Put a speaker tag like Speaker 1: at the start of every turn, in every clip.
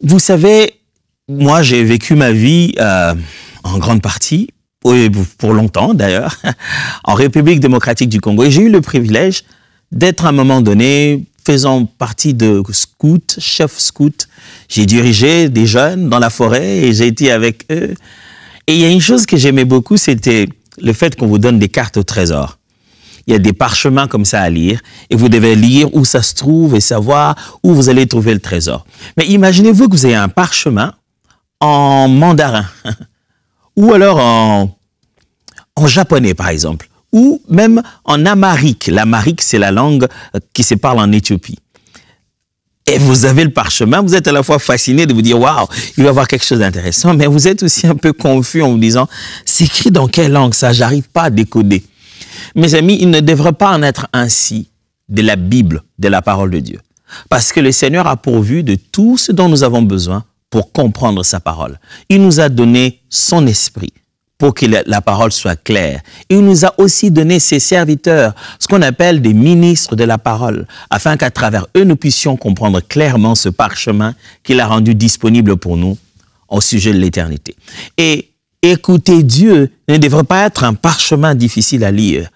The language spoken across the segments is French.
Speaker 1: Vous savez, moi, j'ai vécu ma vie en grande partie, pour longtemps d'ailleurs, en République démocratique du Congo. Et j'ai eu le privilège d'être à un moment donné faisant partie de scouts, chef scout. J'ai dirigé des jeunes dans la forêt et j'ai été avec eux. Et il y a une chose que j'aimais beaucoup, c'était le fait qu'on vous donne des cartes au trésor. Il y a des parchemins comme ça à lire et vous devez lire où ça se trouve et savoir où vous allez trouver le trésor. Mais imaginez-vous que vous ayez un parchemin en mandarin ou alors en japonais par exemple ou même en amharique. L'amharique, c'est la langue qui se parle en Éthiopie. Et vous avez le parchemin, vous êtes à la fois fasciné de vous dire « Waouh, il va y avoir quelque chose d'intéressant », mais vous êtes aussi un peu confus en vous disant « C'est écrit dans quelle langue ça? J'arrive pas à décoder ». Mes amis, il ne devrait pas en être ainsi de la Bible, de la parole de Dieu. Parce que le Seigneur a pourvu de tout ce dont nous avons besoin pour comprendre sa parole. Il nous a donné son esprit pour que la parole soit claire. Il nous a aussi donné ses serviteurs, ce qu'on appelle des ministres de la parole, afin qu'à travers eux, nous puissions comprendre clairement ce parchemin qu'il a rendu disponible pour nous au sujet de l'éternité. Et écouter Dieu ne devrait pas être un parchemin difficile à lire.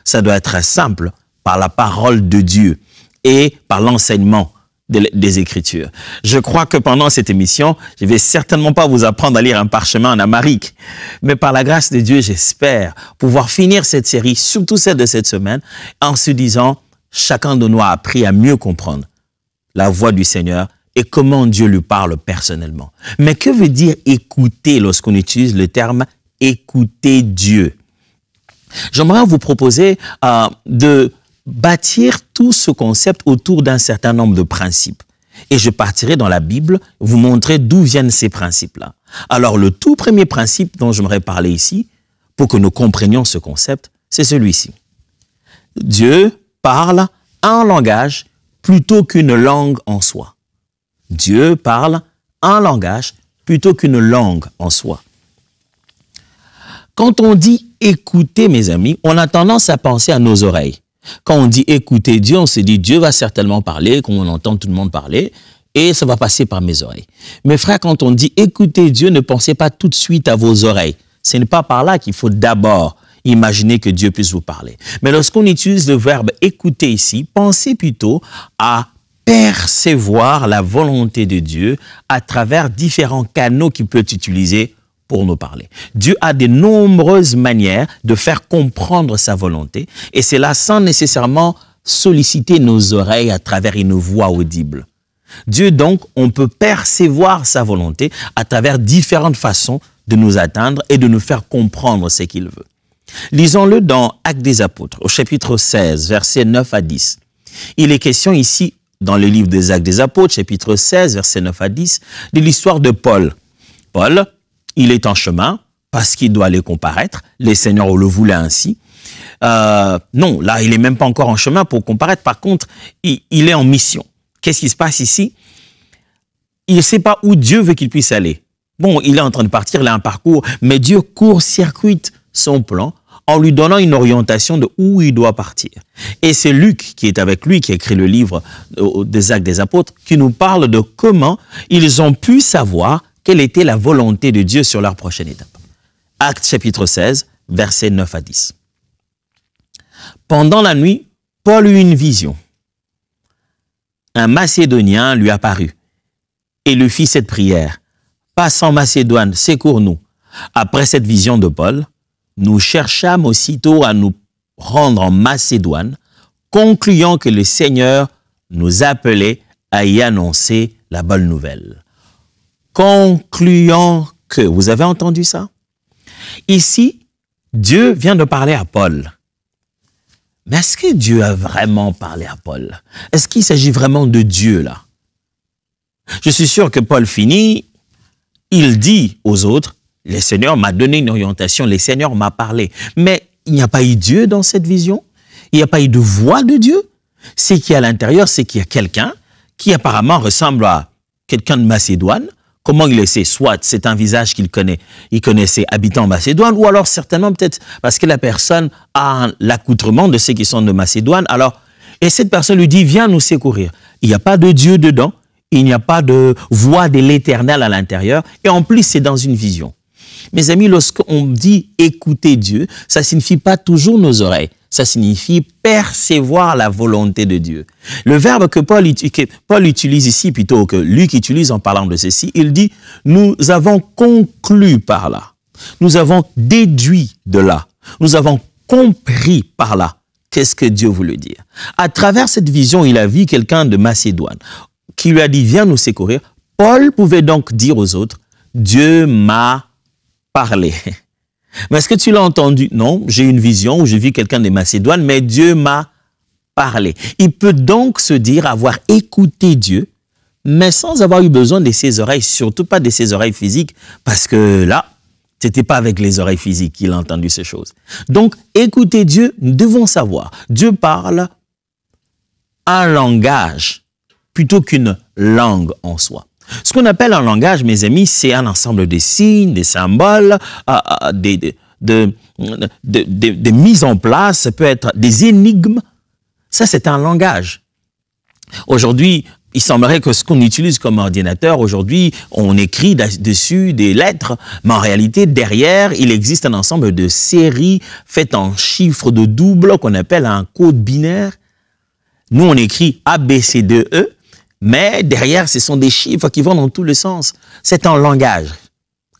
Speaker 1: Ça doit être simple par la parole de Dieu et par l'enseignement des Écritures. Je crois que pendant cette émission, je ne vais certainement pas vous apprendre à lire un parchemin en amharique, mais par la grâce de Dieu, j'espère pouvoir finir cette série, surtout celle de cette semaine, en se disant, chacun de nous a appris à mieux comprendre la voix du Seigneur et comment Dieu lui parle personnellement. Mais que veut dire écouter lorsqu'on utilise le terme « écouter Dieu » ? J'aimerais vous proposer de bâtir tout ce concept autour d'un certain nombre de principes. Et je partirai dans la Bible vous montrer d'où viennent ces principes-là. Alors, le tout premier principe dont j'aimerais parler ici, pour que nous comprenions ce concept, c'est celui-ci. Dieu parle un langage plutôt qu'une langue en soi. Dieu parle un langage plutôt qu'une langue en soi. Quand on dit « écouter », mes amis, on a tendance à penser à nos oreilles. Quand on dit « écouter Dieu », on se dit « Dieu va certainement parler », comme on entend tout le monde parler, et ça va passer par mes oreilles. Mes frères, quand on dit « écouter Dieu », ne pensez pas tout de suite à vos oreilles. Ce n'est pas par là qu'il faut d'abord imaginer que Dieu puisse vous parler. Mais lorsqu'on utilise le verbe « écouter » ici, pensez plutôt à percevoir la volonté de Dieu à travers différents canaux qu'il peut utiliser pour nous parler. Dieu a de nombreuses manières de faire comprendre sa volonté et c'est là sans nécessairement solliciter nos oreilles à travers une voix audible. Dieu donc, on peut percevoir sa volonté à travers différentes façons de nous atteindre et de nous faire comprendre ce qu'il veut. Lisons-le dans Actes des Apôtres, au chapitre 16, versets 9 à 10. Il est question ici, dans le livre des Actes des Apôtres, chapitre 16, versets 9 à 10, de l'histoire de Paul. Paul, il est en chemin parce qu'il doit aller comparaître. Les seigneurs le voulaient ainsi. Non, là, il n'est même pas encore en chemin pour comparaître. Par contre, il est en mission. Qu'est-ce qui se passe ici? Il ne sait pas où Dieu veut qu'il puisse aller. Bon, il est en train de partir, il a un parcours, mais Dieu court-circuite son plan en lui donnant une orientation de où il doit partir. Et c'est Luc qui est avec lui, qui a écrit le livre des Actes des Apôtres, qui nous parle de comment ils ont pu savoir quelle était la volonté de Dieu sur leur prochaine étape. Actes chapitre 16, versets 9 à 10. Pendant la nuit, Paul eut une vision. Un Macédonien lui apparut et lui fit cette prière. « Passe en Macédoine, secours-nous. » Après cette vision de Paul, nous cherchâmes aussitôt à nous rendre en Macédoine, concluant que le Seigneur nous appelait à y annoncer la bonne nouvelle. Concluant que, vous avez entendu ça? Ici, Dieu vient de parler à Paul. Mais est-ce que Dieu a vraiment parlé à Paul? Est-ce qu'il s'agit vraiment de Dieu là? Je suis sûr que Paul finit, il dit aux autres, le Seigneur m'a donné une orientation, le Seigneur m'a parlé. Mais il n'y a pas eu Dieu dans cette vision. Il n'y a pas eu de voix de Dieu. Ce qui est à l'intérieur, c'est qu'il y a quelqu'un qui apparemment ressemble à quelqu'un de Macédoine. Comment il le sait? Soit c'est un visage qu'il connaît. Il connaissait habitant Macédoine, ou alors certainement peut-être parce que la personne a l'accoutrement de ceux qui sont de Macédoine. Alors, et cette personne lui dit, viens nous secourir. Il n'y a pas de Dieu dedans. Il n'y a pas de voix de l'Éternel à l'intérieur. Et en plus, c'est dans une vision. Mes amis, lorsqu'on dit écouter Dieu, ça ne signifie pas toujours nos oreilles. Ça signifie percevoir la volonté de Dieu. Le verbe que Paul utilise ici, plutôt que Luc utilise en parlant de ceci, il dit « Nous avons conclu par là. Nous avons déduit de là. Nous avons compris par là. » Qu'est-ce que Dieu voulait dire? À travers cette vision, il a vu quelqu'un de Macédoine qui lui a dit « Viens nous secourir ». Paul pouvait donc dire aux autres « Dieu m'a parlé ». Mais est-ce que tu l'as entendu? Non, j'ai une vision où j'ai vu quelqu'un de Macédoine, mais Dieu m'a parlé. Il peut donc se dire avoir écouté Dieu, mais sans avoir eu besoin de ses oreilles, surtout pas de ses oreilles physiques, parce que là, c'était pas avec les oreilles physiques qu'il a entendu ces choses. Donc, écouter Dieu, nous devons savoir. Dieu parle un langage plutôt qu'une langue en soi. Ce qu'on appelle un langage, mes amis, c'est un ensemble de signes, des symboles, des mises en place, ça peut être des énigmes. Ça, c'est un langage. Aujourd'hui, il semblerait que ce qu'on utilise comme ordinateur, aujourd'hui, on écrit dessus des lettres, mais en réalité, derrière, il existe un ensemble de séries faites en chiffres de double qu'on appelle un code binaire. Nous, on écrit A, B, C, D, E. Mais derrière, ce sont des chiffres qui vont dans tous les sens. C'est un langage,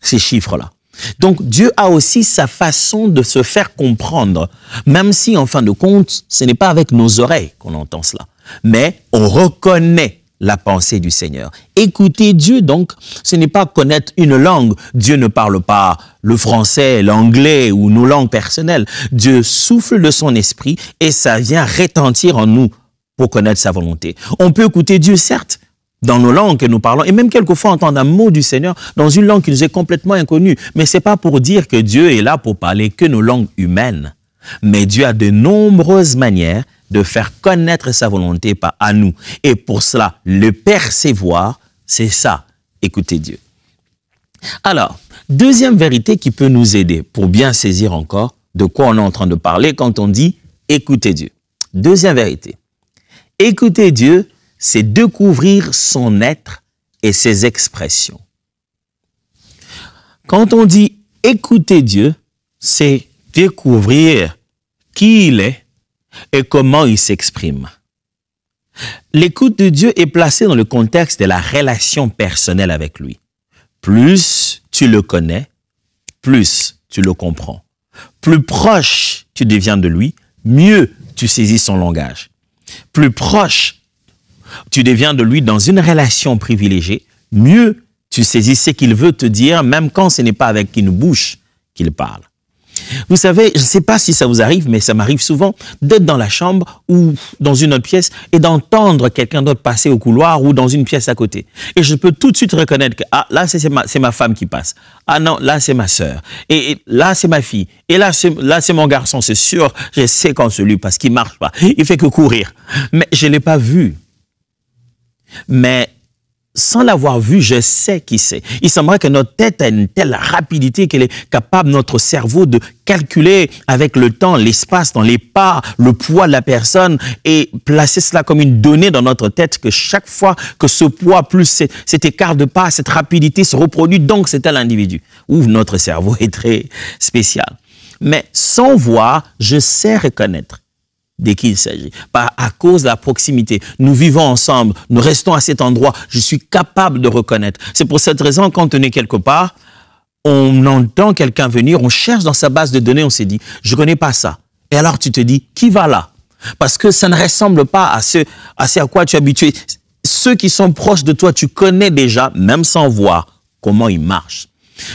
Speaker 1: ces chiffres-là. Donc, Dieu a aussi sa façon de se faire comprendre, même si, en fin de compte, ce n'est pas avec nos oreilles qu'on entend cela. Mais on reconnaît la pensée du Seigneur. Écouter Dieu, donc, ce n'est pas connaître une langue. Dieu ne parle pas le français, l'anglais ou nos langues personnelles. Dieu souffle de son esprit et ça vient retentir en nous pour connaître sa volonté. On peut écouter Dieu, certes, dans nos langues que nous parlons, et même quelquefois entendre un mot du Seigneur dans une langue qui nous est complètement inconnue. Mais ce n'est pas pour dire que Dieu est là pour parler que nos langues humaines. Mais Dieu a de nombreuses manières de faire connaître sa volonté à nous. Et pour cela, le percevoir, c'est ça, écouter Dieu. Alors, deuxième vérité qui peut nous aider pour bien saisir encore de quoi on est en train de parler quand on dit écouter Dieu. Deuxième vérité. Écouter Dieu, c'est découvrir son être et ses expressions. Quand on dit écouter Dieu, c'est découvrir qui il est et comment il s'exprime. L'écoute de Dieu est placée dans le contexte de la relation personnelle avec lui. Plus tu le connais, plus tu le comprends. Plus proche tu deviens de lui, mieux tu saisis son langage. Plus proche tu deviens de lui dans une relation privilégiée, mieux tu saisis ce qu'il veut te dire, même quand ce n'est pas avec une bouche qu'il parle. Vous savez, je ne sais pas si ça vous arrive, mais ça m'arrive souvent d'être dans la chambre ou dans une autre pièce et d'entendre quelqu'un d'autre passer au couloir ou dans une pièce à côté. Et je peux tout de suite reconnaître que ah, là, c'est ma femme qui passe. Ah non, là, c'est ma sœur. Et là, c'est ma fille. Et là, c'est mon garçon, c'est sûr. Je sais quand celui parce qu'il ne marche pas. Il fait que courir. Mais je ne l'ai pas vu. Mais sans l'avoir vu, je sais qui c'est. Il semblerait que notre tête a une telle rapidité qu'elle est capable, notre cerveau, de calculer avec le temps, l'espace, dans les pas, le poids de la personne et placer cela comme une donnée dans notre tête que chaque fois que ce poids plus cet écart de pas, cette rapidité se reproduit, donc c'est tel individu. Ouh, notre cerveau est très spécial. Mais sans voir, je sais reconnaître de qui il s'agit. À cause de la proximité. Nous vivons ensemble, nous restons à cet endroit. Je suis capable de reconnaître. C'est pour cette raison, quand on est quelque part, on entend quelqu'un venir, on cherche dans sa base de données, on s'est dit, je ne connais pas ça. Et alors tu te dis, qui va là? Parce que ça ne ressemble pas à ce à quoi tu es habitué. Ceux qui sont proches de toi, tu connais déjà, même sans voir comment ils marchent.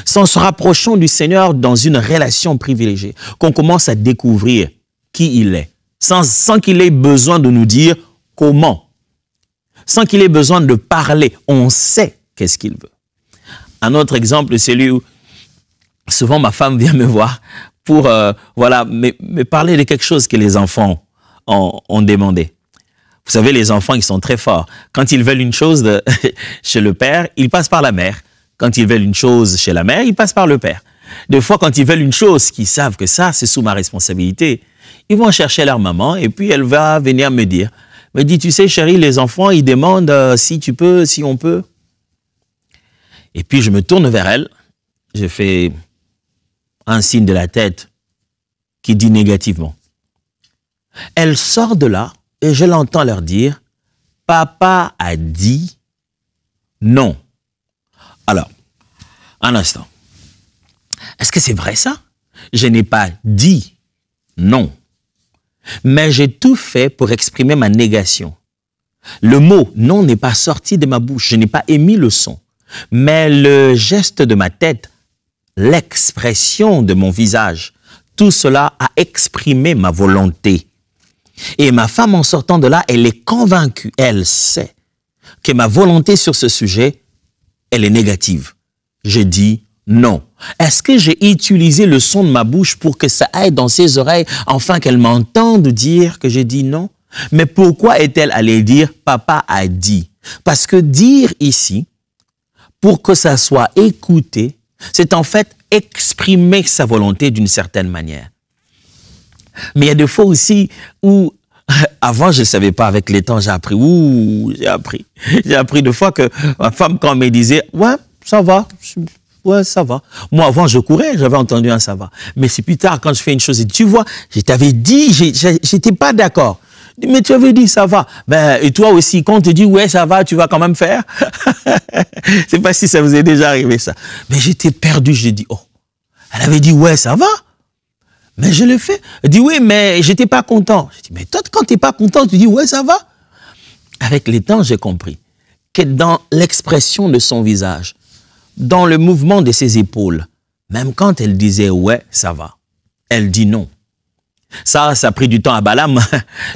Speaker 1: C'est en se rapprochant du Seigneur dans une relation privilégiée qu'on commence à découvrir qui il est. Sans qu'il ait besoin de nous dire comment. Sans qu'il ait besoin de parler. On sait qu'est-ce qu'il veut. Un autre exemple, c'est celui où souvent ma femme vient me voir pour me parler de quelque chose que les enfants ont demandé. Vous savez, les enfants, ils sont très forts. Quand ils veulent une chose chez le père, ils passent par la mère. Quand ils veulent une chose chez la mère, ils passent par le père. Des fois, quand ils veulent une chose qu'ils savent que ça, c'est sous ma responsabilité, ils vont chercher leur maman et puis elle va venir me dire, me dit, tu sais, chérie, les enfants, ils demandent si tu peux, si on peut. Et puis, je me tourne vers elle. Je fais un signe de la tête qui dit négativement. Elle sort de là et je l'entends leur dire, papa a dit non. Alors, un instant. Est-ce que c'est vrai ça? Je n'ai pas dit non. Mais j'ai tout fait pour exprimer ma négation. Le mot non n'est pas sorti de ma bouche. Je n'ai pas émis le son. Mais le geste de ma tête, l'expression de mon visage, tout cela a exprimé ma volonté. Et ma femme, en sortant de là, elle est convaincue, elle sait que ma volonté sur ce sujet, elle est négative. J'ai dit non. Est-ce que j'ai utilisé le son de ma bouche pour que ça aille dans ses oreilles, afin qu'elle m'entende dire que j'ai dit non? Mais pourquoi est-elle allée dire « papa a dit » ? Parce que dire ici, pour que ça soit écouté, c'est en fait exprimer sa volonté d'une certaine manière. Mais il y a des fois aussi où, avant je ne savais pas, avec les temps j'ai appris. J'ai appris des fois que ma femme, quand elle me disait « ouais, ça va », ouais, ça va. Moi, avant, je courais, j'avais entendu un ça va. Mais c'est plus tard, quand je fais une chose, et tu vois, je t'avais dit, j'étais pas d'accord. Mais tu avais dit ça va. Ben, et toi aussi, quand on te dit ouais, ça va, tu vas quand même faire. Je sais pas si ça vous est déjà arrivé ça. Mais j'étais perdu, j'ai dit oh. Elle avait dit ouais, ça va. Mais je le fais. Elle dit oui, mais j'étais pas content. J'ai dit mais toi, quand t'es pas content, tu dis ouais, ça va. Avec les temps, j'ai compris que dans l'expression de son visage, dans le mouvement de ses épaules, même quand elle disait ouais, ça va, elle dit non. Ça a pris du temps à Balaam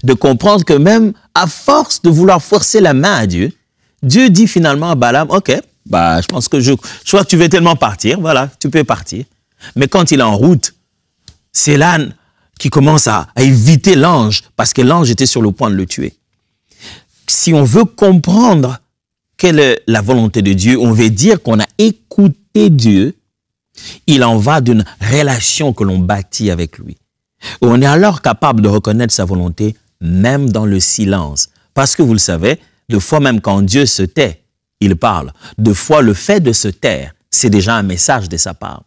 Speaker 1: de comprendre que même à force de vouloir forcer la main à Dieu, Dieu dit finalement à Balaam, ok, bah, je pense que je crois que tu veux tellement partir, voilà, tu peux partir. Mais quand il est en route, c'est l'âne qui commence à éviter l'ange parce que l'ange était sur le point de le tuer. Si on veut comprendre quelle est la volonté de Dieu, on veut dire qu'on a écouté Dieu, il en va d'une relation que l'on bâtit avec lui. On est alors capable de reconnaître sa volonté, même dans le silence. Parce que vous le savez, de fois même quand Dieu se tait, il parle. De fois, le fait de se taire, c'est déjà un message de sa part.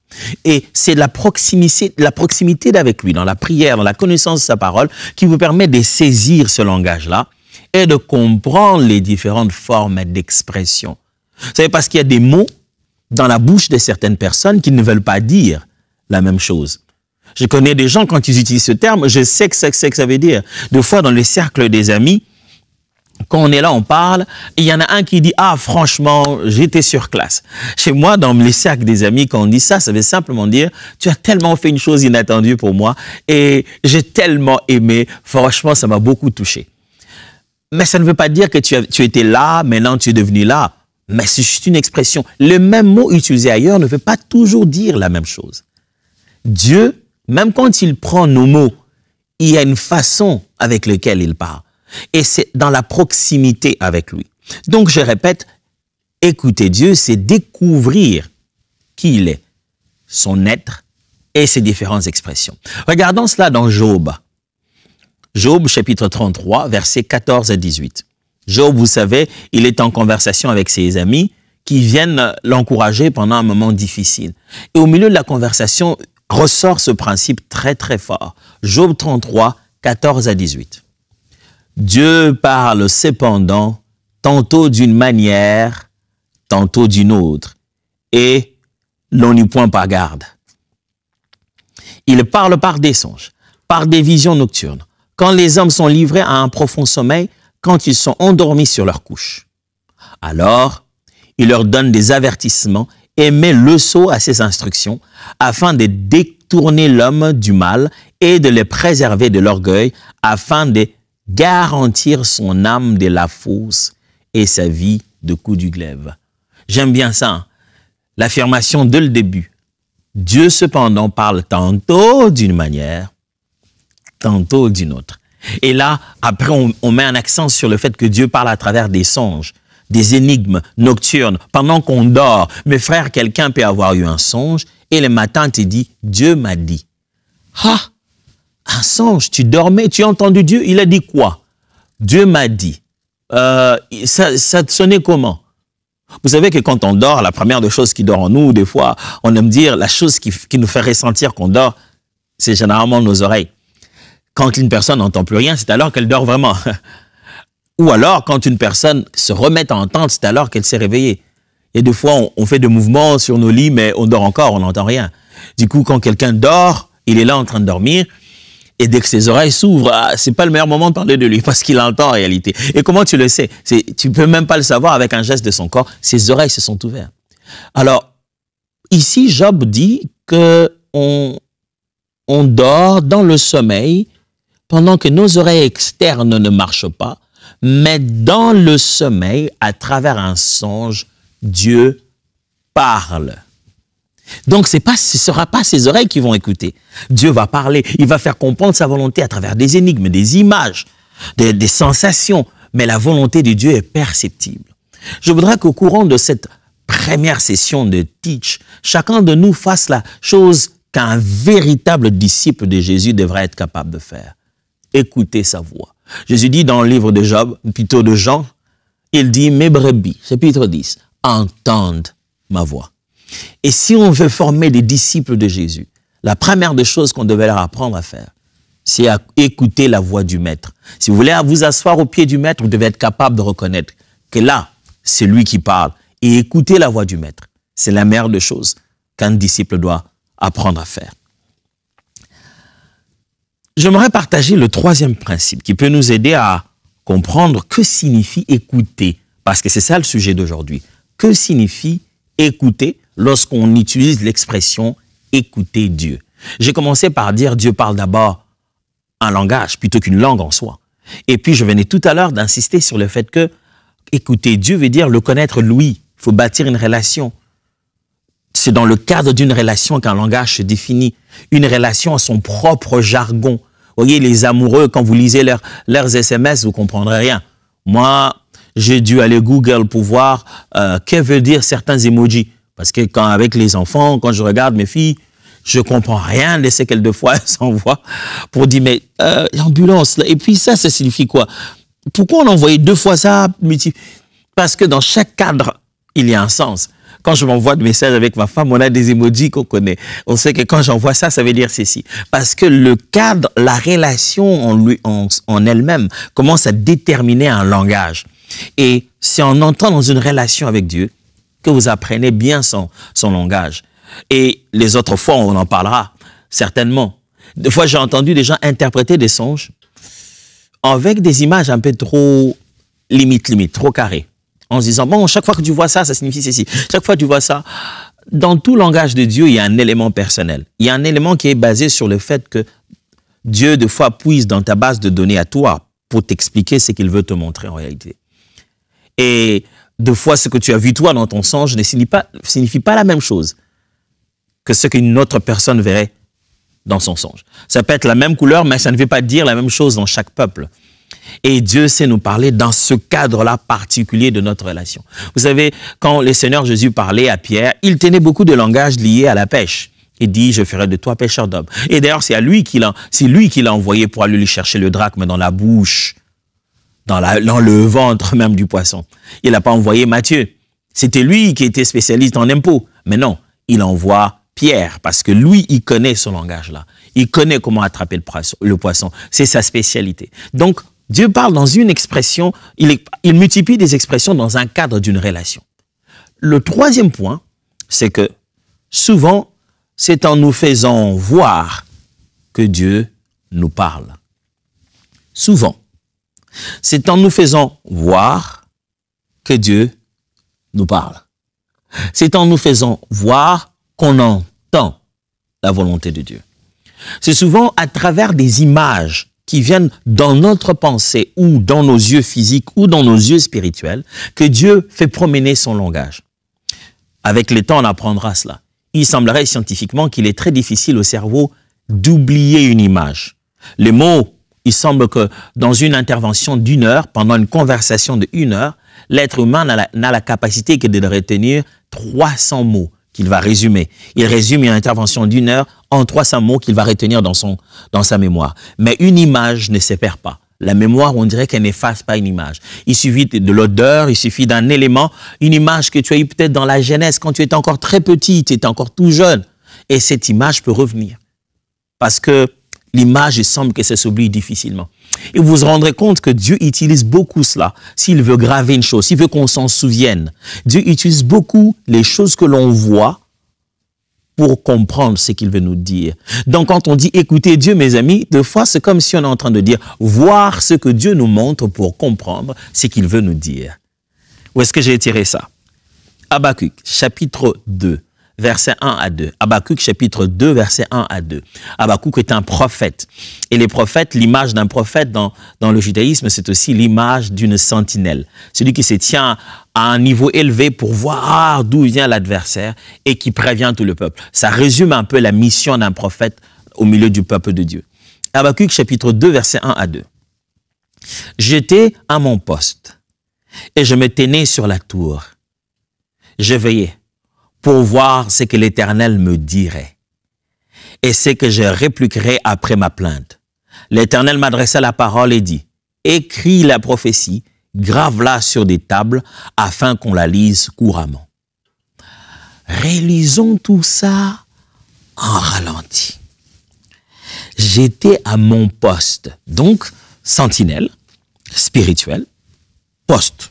Speaker 1: Et c'est la proximité d'avec lui, dans la prière, dans la connaissance de sa parole, qui vous permet de saisir ce langage-là et de comprendre les différentes formes d'expression. Vous savez, parce qu'il y a des mots dans la bouche de certaines personnes qui ne veulent pas dire la même chose. Je connais des gens, quand ils utilisent ce terme, je sais que ça veut dire. Des fois, dans les cercles des amis, quand on est là, on parle, et il y en a un qui dit « Ah, franchement, j'étais sur classe ». Chez moi, dans les cercles des amis, quand on dit ça, ça veut simplement dire « Tu as tellement fait une chose inattendue pour moi et j'ai tellement aimé, franchement, ça m'a beaucoup touché ». Mais ça ne veut pas dire que tu étais là, maintenant tu es devenu là. Mais c'est juste une expression. Le même mot utilisé ailleurs ne veut pas toujours dire la même chose. Dieu, même quand il prend nos mots, il y a une façon avec laquelle il parle. Et c'est dans la proximité avec lui. Donc, je répète, écouter Dieu, c'est découvrir qui il est, son être et ses différentes expressions. Regardons cela dans Job. Job, chapitre 33, versets 14 à 18. Job, vous savez, il est en conversation avec ses amis qui viennent l'encourager pendant un moment difficile. Et au milieu de la conversation, ressort ce principe très très fort. Job 33, 14 à 18. Dieu parle cependant tantôt d'une manière, tantôt d'une autre, et l'on n'y point par garde. Il parle par des songes, par des visions nocturnes, quand les hommes sont livrés à un profond sommeil, quand ils sont endormis sur leur couche. Alors, il leur donne des avertissements et met le sceau à ses instructions, afin de détourner l'homme du mal et de le préserver de l'orgueil, afin de garantir son âme de la fausse et sa vie de coups du glaive. J'aime bien ça, hein? L'affirmation dès le début. Dieu cependant parle tantôt d'une manière, tantôt d'une autre. Et là, après, on met un accent sur le fait que Dieu parle à travers des songes, des énigmes nocturnes, pendant qu'on dort. Mes frères, quelqu'un peut avoir eu un songe et le matin, tu dis, Dieu m'a dit. Ah, un songe, tu dormais, tu as entendu Dieu, il a dit quoi? Dieu m'a dit. Ça sonnait comment? Vous savez que quand on dort, la première des choses qui dort en nous, des fois, on aime dire la chose qui nous fait ressentir qu'on dort, c'est généralement nos oreilles. Quand une personne n'entend plus rien, c'est alors qu'elle dort vraiment. Ou alors, quand une personne se remet à entendre, c'est alors qu'elle s'est réveillée. Et des fois, on fait des mouvements sur nos lits, mais on dort encore, on n'entend rien. Du coup, quand quelqu'un dort, il est là en train de dormir, et dès que ses oreilles s'ouvrent, c'est pas le meilleur moment de parler de lui, parce qu'il entend en réalité. Et comment tu le sais? Tu peux même pas le savoir avec un geste de son corps, ses oreilles se sont ouvertes. Alors, ici, Job dit que on dort dans le sommeil pendant que nos oreilles externes ne marchent pas, mais dans le sommeil, à travers un songe, Dieu parle. Donc, ce ne sera pas ses oreilles qui vont écouter. Dieu va parler, il va faire comprendre sa volonté à travers des énigmes, des images, des sensations. Mais la volonté de Dieu est perceptible. Je voudrais qu'au courant de cette première session de Teach, chacun de nous fasse la chose qu'un véritable disciple de Jésus devrait être capable de faire. Écouter sa voix. Jésus dit dans le livre de Job, plutôt de Jean, il dit « Mes brebis », chapitre 10, « entendent ma voix ». Et si on veut former des disciples de Jésus, la première des choses qu'on devait leur apprendre à faire, c'est à écouter la voix du Maître. Si vous voulez vous asseoir au pied du Maître, vous devez être capable de reconnaître que là, c'est lui qui parle. Et écouter la voix du Maître, c'est la meilleure des choses qu'un disciple doit apprendre à faire. J'aimerais partager le troisième principe qui peut nous aider à comprendre que signifie écouter, parce que c'est ça le sujet d'aujourd'hui. Que signifie écouter lorsqu'on utilise l'expression « écouter Dieu ». J'ai commencé par dire Dieu parle d'abord un langage plutôt qu'une langue en soi. Et puis je venais tout à l'heure d'insister sur le fait que écouter Dieu veut dire le connaître lui. Il faut bâtir une relation. C'est dans le cadre d'une relation qu'un langage se définit. Une relation a son propre jargon. Vous voyez, les amoureux, quand vous lisez leurs SMS, vous ne comprendrez rien. Moi, j'ai dû aller Google pour voir que veut dire certains emojis. Parce que avec les enfants, quand je regarde mes filles, je ne comprends rien de ce qu'elles deux fois s'envoient pour dire, mais l'ambulance, et puis ça signifie quoi? Pourquoi on envoyait deux fois ça? Parce que dans chaque cadre, il y a un sens. Quand je m'envoie des messages avec ma femme, on a des emojis qu'on connaît. On sait que quand j'envoie ça, ça veut dire ceci. Parce que le cadre, la relation en elle-même commence à déterminer un langage. Et c'est en entrant dans une relation avec Dieu que vous apprenez bien son langage. Et les autres fois, on en parlera, certainement. Des fois, j'ai entendu des gens interpréter des songes avec des images un peu trop limite, trop carrées. En se disant, bon, chaque fois que tu vois ça, ça signifie ceci. Chaque fois que tu vois ça, dans tout langage de Dieu, il y a un élément personnel. Il y a un élément qui est basé sur le fait que Dieu, des fois, puise dans ta base de données à toi pour t'expliquer ce qu'il veut te montrer en réalité. Et des fois, ce que tu as vu toi dans ton songe ne signifie pas la même chose que ce qu'une autre personne verrait dans son songe. Ça peut être la même couleur, mais ça ne veut pas dire la même chose dans chaque peuple. Et Dieu sait nous parler dans ce cadre-là particulier de notre relation. Vous savez, quand le Seigneur Jésus parlait à Pierre, il tenait beaucoup de langage lié à la pêche. Il dit, je ferai de toi pêcheur d'hommes. Et d'ailleurs, c'est lui qui l'a envoyé pour aller lui chercher le drachme dans la bouche, dans le ventre même du poisson. Il n'a pas envoyé Matthieu. C'était lui qui était spécialiste en impôts. Mais non, il envoie Pierre, parce que lui, il connaît ce langage-là. Il connaît comment attraper le poisson. C'est sa spécialité. Donc, Dieu parle dans une expression, il multiplie des expressions dans un cadre d'une relation. Le troisième point, c'est que souvent, c'est en nous faisant voir que Dieu nous parle. Souvent, c'est en nous faisant voir que Dieu nous parle. C'est en nous faisant voir qu'on entend la volonté de Dieu. C'est souvent à travers des images qui viennent dans notre pensée ou dans nos yeux physiques ou dans nos yeux spirituels que Dieu fait promener son langage. Avec le temps, on apprendra cela. Il semblerait scientifiquement qu'il est très difficile au cerveau d'oublier une image. Les mots, il semble que dans une intervention d'1 heure, pendant une conversation de 1 heure, l'être humain n'a la capacité que de retenir 300 mots qu'il va résumer. Il résume une intervention d'1 heure en 300 mots qu'il va retenir dans sa mémoire. Mais une image ne se perd pas. La mémoire, on dirait qu'elle n'efface pas une image. Il suffit de l'odeur, il suffit d'un élément, une image que tu as eue peut-être dans la jeunesse, quand tu étais encore très petit, tu étais encore tout jeune. Et cette image peut revenir. Parce que l'image, il semble que ça s'oublie difficilement. Et vous vous rendrez compte que Dieu utilise beaucoup cela. S'il veut graver une chose, s'il veut qu'on s'en souvienne, Dieu utilise beaucoup les choses que l'on voit pour comprendre ce qu'il veut nous dire. Donc, quand on dit écouter Dieu, mes amis, des fois, c'est comme si on est en train de dire voir ce que Dieu nous montre pour comprendre ce qu'il veut nous dire. Où est-ce que j'ai tiré ça? Habakkuk, chapitre 2. Versets 1 à 2. Habakkuk, chapitre 2, versets 1 à 2. Habakkuk est un prophète. Et les prophètes, l'image d'un prophète dans le judaïsme, c'est aussi l'image d'une sentinelle. Celui qui se tient à un niveau élevé pour voir d'où vient l'adversaire et qui prévient tout le peuple. Ça résume un peu la mission d'un prophète au milieu du peuple de Dieu. Habakkuk, chapitre 2, versets 1 à 2. J'étais à mon poste et je me tenais sur la tour. Je veillais pour voir ce que l'Éternel me dirait et ce que je répliquerai après ma plainte. L'Éternel m'adressa la parole et dit, écris la prophétie, grave-la sur des tables afin qu'on la lise couramment. Réalisons tout ça en ralenti. J'étais à mon poste, donc sentinelle, spirituelle, poste.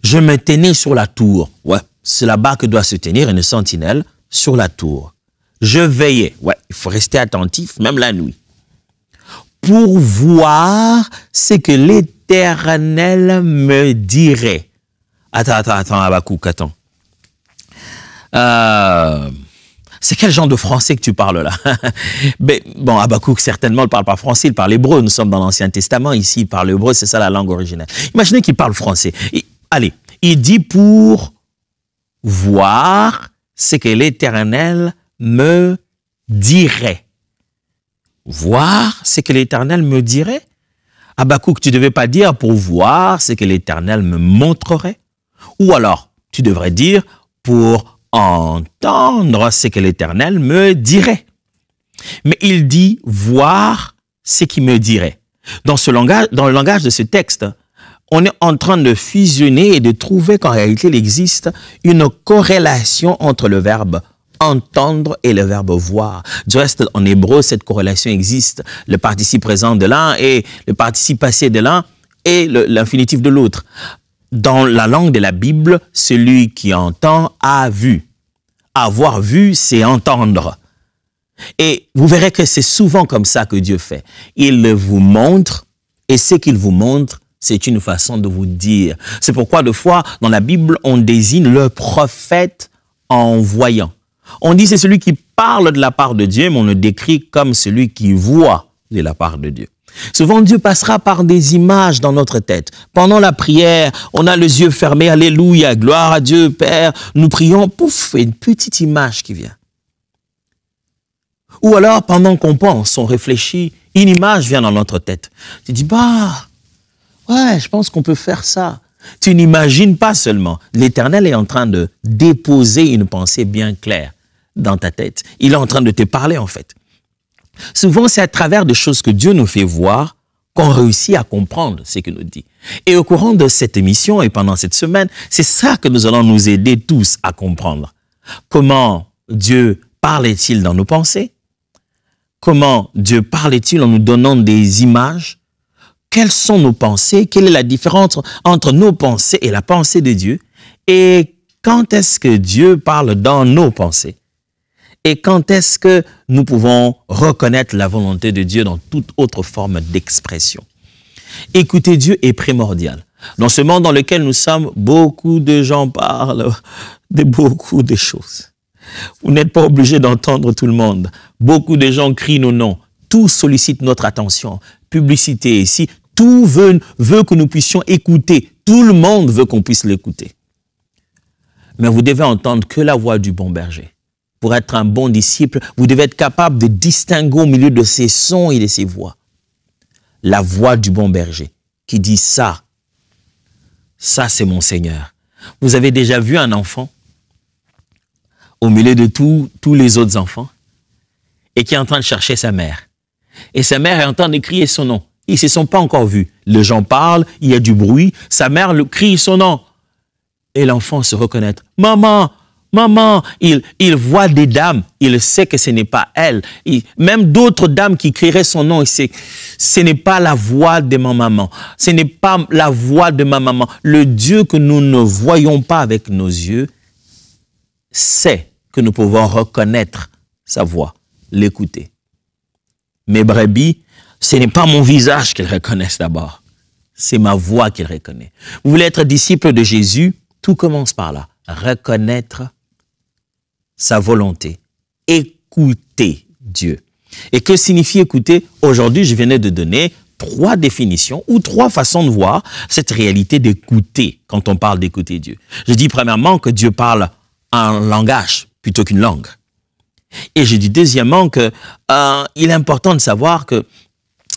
Speaker 1: Je me tenais sur la tour, ouais. C'est là-bas que doit se tenir une sentinelle sur la tour. Je veillais. Ouais, il faut rester attentif, même la nuit. Pour voir ce que l'Éternel me dirait. Attends, Habakkuk, attends. C'est quel genre de français que tu parles là? Bon, Habakkuk, certainement, ne parle pas français, il parle hébreu. Nous sommes dans l'Ancien Testament, ici, il parle hébreu, c'est ça la langue originelle. Imaginez qu'il parle français. Allez, il dit pour voir ce que l'Éternel me dirait. Voir ce que l'Éternel me dirait? Habakkuk, tu ne devais pas dire pour voir ce que l'Éternel me montrerait? Ou alors, tu devrais dire pour entendre ce que l'Éternel me dirait. Mais il dit voir ce qu'il me dirait. Dans le langage de ce texte, on est en train de fusionner et de trouver qu'en réalité, il existe une corrélation entre le verbe entendre et le verbe voir. Du reste, en hébreu, cette corrélation existe. Le participe présent de l'un et le participe passé de l'un et l'infinitif de l'autre. Dans la langue de la Bible, celui qui entend a vu. Avoir vu, c'est entendre. Et vous verrez que c'est souvent comme ça que Dieu fait. Il vous montre et ce qu'il vous montre, c'est une façon de vous dire. C'est pourquoi, de fois, dans la Bible, on désigne le prophète en voyant. On dit c'est celui qui parle de la part de Dieu, mais on le décrit comme celui qui voit de la part de Dieu. Souvent, Dieu passera par des images dans notre tête. Pendant la prière, on a les yeux fermés, alléluia, gloire à Dieu, Père. Nous prions, pouf, une petite image qui vient. Ou alors, pendant qu'on pense, on réfléchit, une image vient dans notre tête. Tu dis, ouais, je pense qu'on peut faire ça. Tu n'imagines pas seulement. L'Éternel est en train de déposer une pensée bien claire dans ta tête. Il est en train de te parler, en fait. Souvent, c'est à travers des choses que Dieu nous fait voir qu'on réussit à comprendre ce qu'il nous dit. Et au courant de cette émission et pendant cette semaine, c'est ça que nous allons nous aider tous à comprendre. Comment Dieu parlait-il dans nos pensées? Comment Dieu parlait-il en nous donnant des images? Quelles sont nos pensées? Quelle est la différence entre nos pensées et la pensée de Dieu? Et quand est-ce que Dieu parle dans nos pensées? Et quand est-ce que nous pouvons reconnaître la volonté de Dieu dans toute autre forme d'expression? Écouter Dieu est primordial. Dans ce monde dans lequel nous sommes, beaucoup de gens parlent de beaucoup de choses. Vous n'êtes pas obligé d'entendre tout le monde. Beaucoup de gens crient nos noms. Tout sollicite notre attention. Publicité ici. Tout veut que nous puissions écouter. Tout le monde veut qu'on puisse l'écouter. Mais vous devez entendre que la voix du bon berger. Pour être un bon disciple, vous devez être capable de distinguer au milieu de ces sons et de ces voix. La voix du bon berger qui dit ça c'est mon Seigneur. Vous avez déjà vu un enfant au milieu de tous les autres enfants et qui est en train de chercher sa mère. Et sa mère est en train de crier son nom. Ils ne se sont pas encore vus. Les gens parlent, il y a du bruit, sa mère crie son nom. Et l'enfant se reconnaît. Maman, maman, il voit des dames, il sait que ce n'est pas elle. Même d'autres dames qui crieraient son nom, il sait, ce n'est pas la voix de ma maman. Ce n'est pas la voix de ma maman. Le Dieu que nous ne voyons pas avec nos yeux sait que nous pouvons reconnaître sa voix, l'écouter. Mes brebis, ce n'est pas mon visage qu'ils reconnaissent d'abord. C'est ma voix qu'ils reconnaissent. Vous voulez être disciple de Jésus? Tout commence par là. Reconnaître sa volonté. Écouter Dieu. Et que signifie écouter? Aujourd'hui, je venais de donner 3 définitions ou 3 façons de voir cette réalité d'écouter quand on parle d'écouter Dieu. Je dis premièrement que Dieu parle un langage plutôt qu'une langue. Et je dis deuxièmement que il est important de savoir que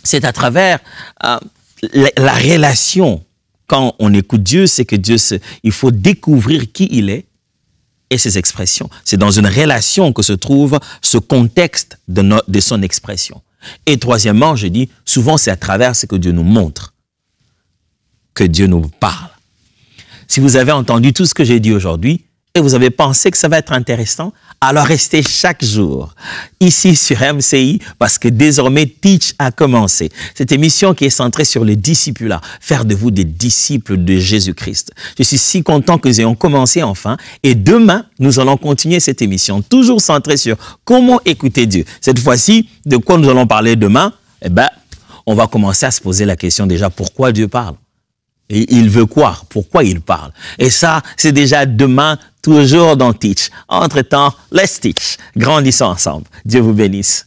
Speaker 1: c'est à travers la relation. Quand on écoute Dieu, c'est que il faut découvrir qui il est et ses expressions. C'est dans une relation que se trouve ce contexte de son expression. Et troisièmement, je dis, souvent c'est à travers ce que Dieu nous montre que Dieu nous parle. Si vous avez entendu tout ce que j'ai dit aujourd'hui et vous avez pensé que ça va être intéressant, alors restez chaque jour ici sur MCI parce que désormais Teach a commencé. Cette émission qui est centrée sur le discipulat, faire de vous des disciples de Jésus-Christ. Je suis si content que nous ayons commencé enfin et demain, nous allons continuer cette émission toujours centrée sur comment écouter Dieu. Cette fois-ci, de quoi nous allons parler demain? Eh bien, on va commencer à se poser la question déjà, pourquoi Dieu parle? Et il veut quoi? Pourquoi il parle? Et ça, c'est déjà demain, toujours dans Teach. Entre-temps, let's teach. Grandissons ensemble. Dieu vous bénisse.